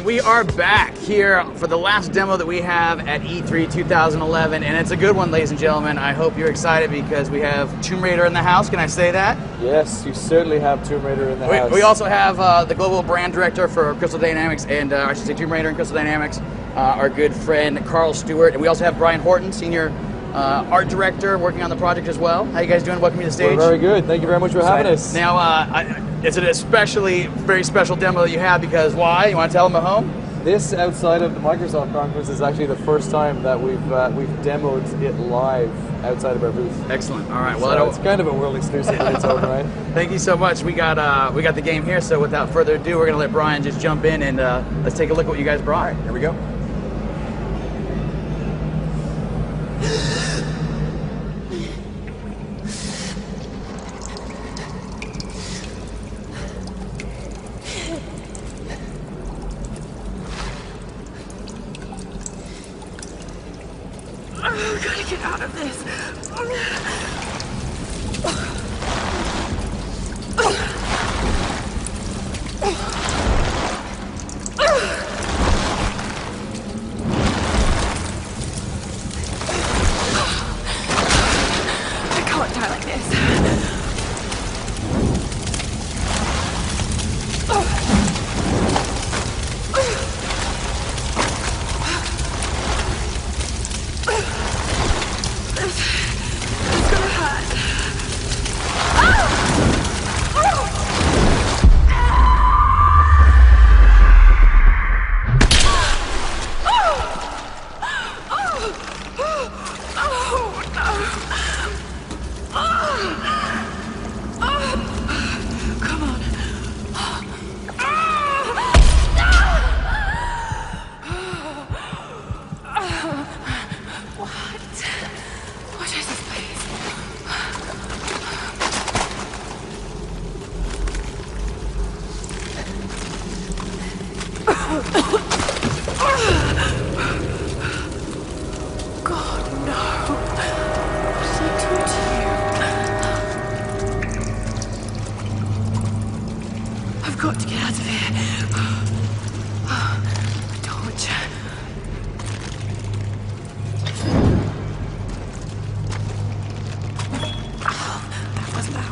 we are back here for the last demo that we have at E3 2011, and it's a good one, ladies and gentlemen. I hope you're excited because we have Tomb Raider in the house. Can I say that? Yes, you certainly have Tomb Raider in the house. We also have the global brand director for Crystal Dynamics, and I should say Tomb Raider and Crystal Dynamics, our good friend Carl Stewart, and we also have Brian Horton, senior art director, working on the project as well. How you guys doing? Welcome to the stage. We're very good. Thank you very much for having us. Now, it's an especially very special demo that you have because why? You want to tell them at home? This, outside of the Microsoft conference, is actually the first time that we've demoed it live outside of our booth. Excellent. All right. Well, so it's kind of a world exclusive in its own right. Thank you so much. We got the game here. So without further ado, we're gonna let Brian just jump in and let's take a look at what you guys brought. All right, here we go. I've got to get out of this. I can't die like this. I've got to get out of here. A torch. That was loud.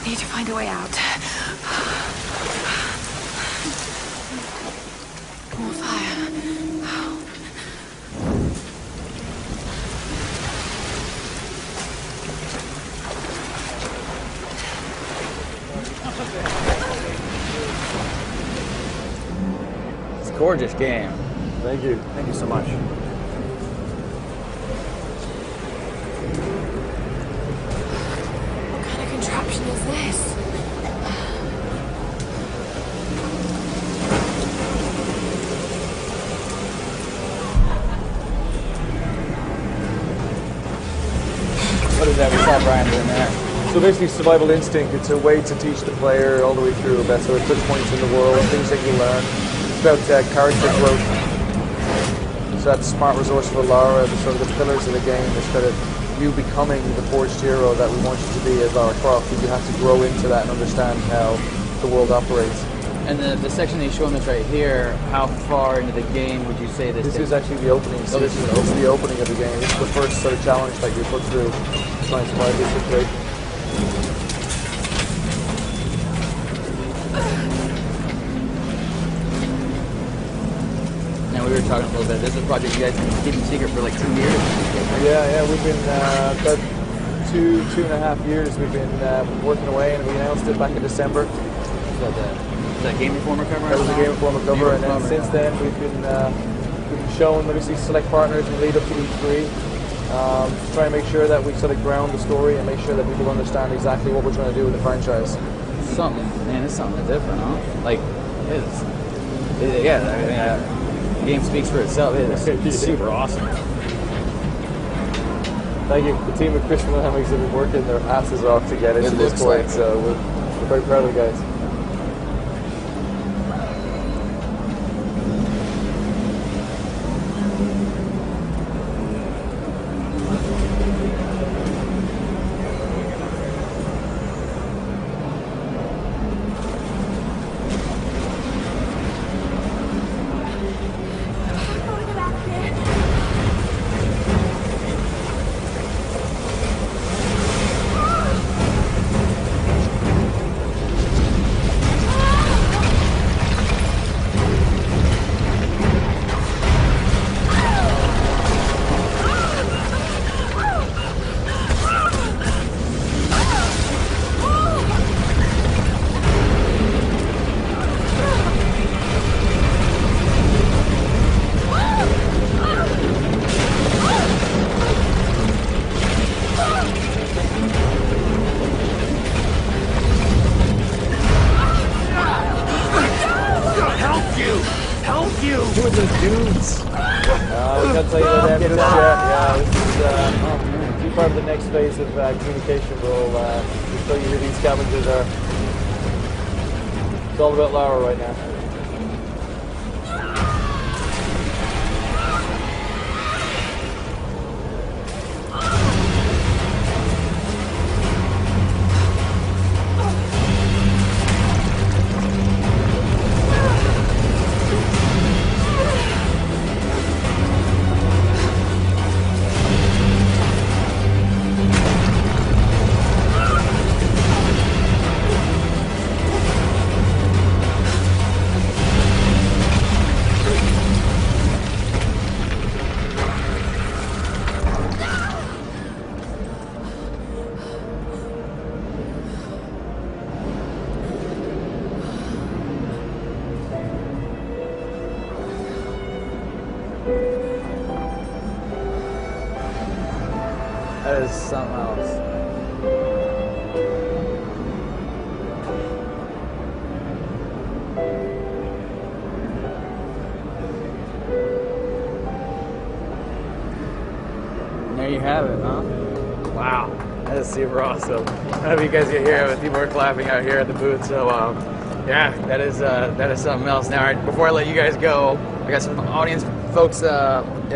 Need to find a way out. More fire. gorgeous game. Thank you. Thank you so much. What kind of contraption is this? What is that? We saw Brian doing there. So basically, survival instinct. It's a way to teach the player all the way through about sort of touch points in the world, things that you learn. It's about character growth. So that's smart resource for Lara. The sort of the pillars of the game is kind of you becoming the forged hero that we want you to be as Lara Croft. You have to grow into that and understand how the world operates. And the section that you're showing us right here, how far into the game would you say this This is actually the opening. Oh, this is the the opening of the game. This is the first sort of challenge that you put through to try and survive this situation. Now we were talking a little bit. This is a project you guys have been keeping secret for like 2 years. Yeah, we've been about 2.5 years. We've been working away, and we announced it back in December. Is that Game Informer cover? That was a Game Informer cover, and then Informer, since then we've been shown obviously select partners and lead up to E3. To try and make sure that we sort of ground the story and make sure that people understand exactly what we're trying to do with the franchise. It's something different, huh? Like, the game speaks for itself. It's super awesome. Thank you. The team at Crystal Dynamics have been working their asses off to get it to this point, like so we're very proud of the guys. Who are those dudes? We can't tell you that just yet. Yeah, this is part of the next phase of communication. We'll show you who these scavengers are. It's all about Lara right now. That is something else. And there you have it, huh? Wow, that is super awesome. I hope you guys get here. People are clapping out here at the booth. So yeah, that is something else. Now, before I let you guys go, I got some audience folks in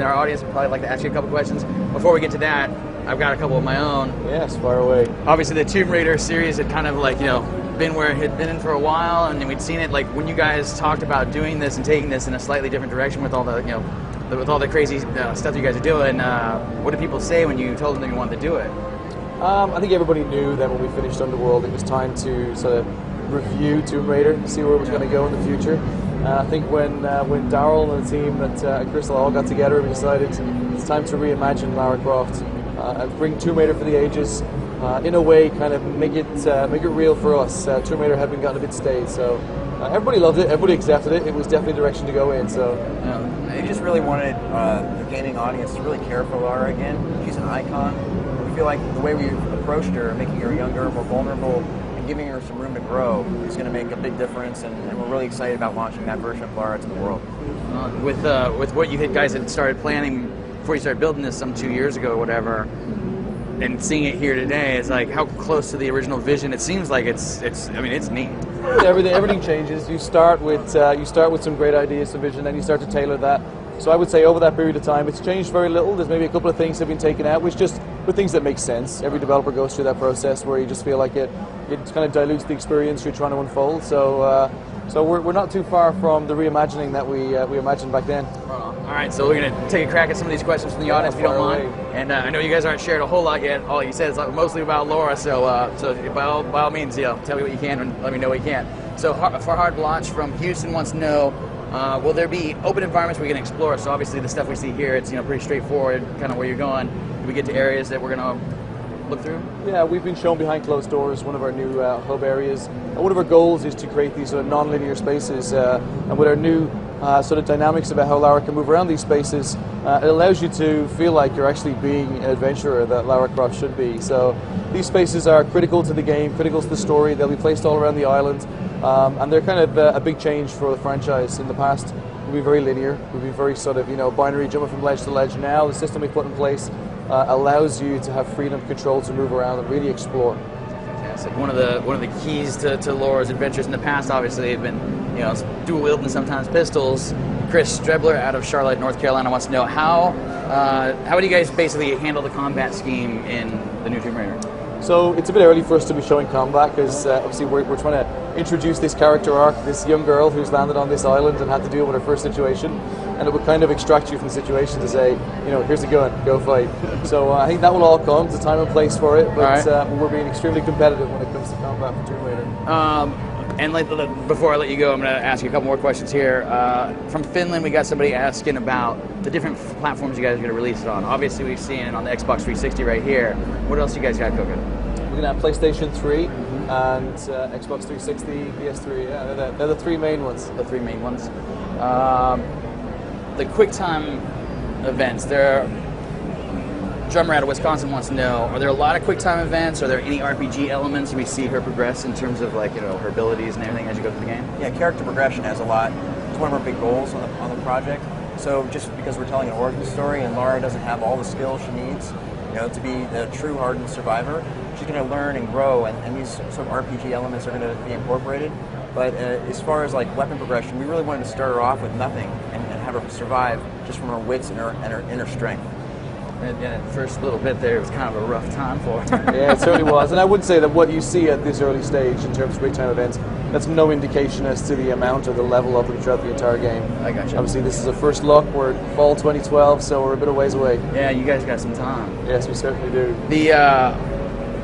our audience would probably like to ask you a couple questions. Before we get to that, I've got a couple of my own. Yes, far away. Obviously, the Tomb Raider series had kind of like, been where it had been in for a while, and then we'd seen it like when you guys talked about doing this and taking this in a slightly different direction with all the, with all the crazy stuff you guys are doing. What did people say when you told them that you wanted to do it? I think everybody knew that when we finished Underworld, it was time to sort of review Tomb Raider, see where it was going to go in the future. I think when Daryl and the team at Crystal all got together, we decided it's time to reimagine Lara Croft. Bring Tomb Raider for the ages, in a way, kind of make it real for us. Tomb Raider had been gotten a bit stale, so Everybody loved it. Everybody accepted it. It was definitely the direction to go in. So They just really wanted the gaming audience to really care for Lara again. She's an icon. We feel like the way we approached her, making her younger, more vulnerable, and giving her some room to grow is going to make a big difference, and we're really excited about launching that version of Lara to the world. With what you guys had started planning before you started building this some 2 years ago or whatever, and seeing it here today, it's like how close to the original vision. It seems like it's neat. everything changes. You start with some great ideas, some vision, then you start to tailor that. So I would say over that period of time, it's changed very little. There's maybe a couple of things that have been taken out, which just with things that make sense. Every developer goes through that process where you just feel like it kind of dilutes the experience you're trying to unfold. So we're not too far from the reimagining that we imagined back then. All right, so we're going to take a crack at some of these questions from the audience, if you don't mind. And I know you guys aren't shared a whole lot yet. All you said is like mostly about Lara, so by all means, tell me what you can and let me know what you can't. So for hard launch from Houston wants to know, will there be open environments we can explore? So obviously the stuff we see here, it's pretty straightforward, kind of where you're going. Do we get to areas that we're going to look through? Yeah, we've been shown behind closed doors, one of our new hub areas. One of our goals is to create these sort of non-linear spaces, and with our new sort of dynamics about how Lara can move around these spaces, it allows you to feel like you're actually being an adventurer that Lara Croft should be. So these spaces are critical to the game, critical to the story. They'll be placed all around the island, and they're kind of a big change for the franchise. In the past, we've been very linear. We've been very sort of binary, jumping from ledge to ledge. Now the system we put in place allows you to have freedom of control to move around and really explore. Fantastic. One of the keys to Lara's adventures in the past, obviously, have been dual wielding sometimes pistols. Chris Strebler out of Charlotte, North Carolina, wants to know how do you guys basically handle the combat scheme in the new Tomb Raider? So it's a bit early for us to be showing combat because obviously we're trying to introduce this character arc, this young girl who's landed on this island and had to deal with her first situation, and it would kind of extract you from the situation to say, here's a gun, go fight. So I think that will all come. There's a time and place for it, but we're being extremely competitive when it comes to combat for Tomb Raider. And before I let you go, I'm going to ask you a couple more questions here. From Finland, we got somebody asking about the different platforms you guys are going to release it on. Obviously, we've seen it on the Xbox 360 right here. What else you guys got cooking? We're going to have PlayStation 3 and Xbox 360, PS3. Yeah, they're the three main ones. The three main ones. The QuickTime events, Drummer out of Wisconsin wants to know, are there a lot of QuickTime events? Are there any RPG elements we see her progress in terms of her abilities and everything as you go through the game? Yeah, character progression has a lot. It's one of our big goals on the project. So just because we're telling an origin story and Lara doesn't have all the skills she needs, to be the true hardened survivor, she's going to learn and grow, and these sort of RPG elements are going to be incorporated. But as far as weapon progression, we really wanted to start her off with nothing and have her survive just from her wits and her inner strength. And the first little bit there was kind of a rough time for her. Yeah, it certainly was. And I would say that what you see at this early stage in terms of QuickTime events, that's no indication as to the amount or the level of them throughout the entire game. I got you. Obviously, this is a first look. We're fall 2012, so we're a bit of ways away. Yeah, you guys got some time. Yes, we certainly do.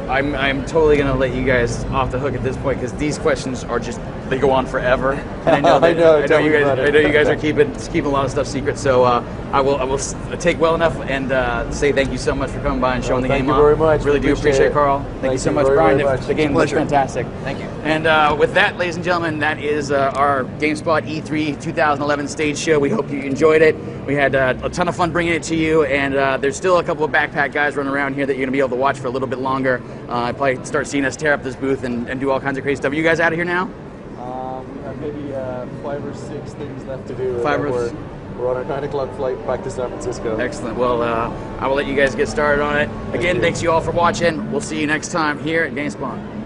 I'm totally going to let you guys off the hook at this point because these questions are they go on forever. And I know you guys are keeping a lot of stuff secret. So I will take well enough and say thank you so much for coming by and showing the game off. Thank you very much. Really do appreciate it, Carl. Thank you so much, Brian. The game looks fantastic. Thank you. And with that, ladies and gentlemen, that is our GameSpot E3 2011 stage show. We hope you enjoyed it. We had a ton of fun bringing it to you, and there's still a couple of backpack guys running around here that you're going to be able to watch for a little bit longer. Probably start seeing us tear up this booth and do all kinds of crazy stuff. Are you guys out of here now? We have maybe 5 or 6 things left to do. We're on our 9 o'clock flight back to San Francisco. Excellent. Well, I will let you guys get started on it. Again, thanks you all for watching. We'll see you next time here at GameSpot.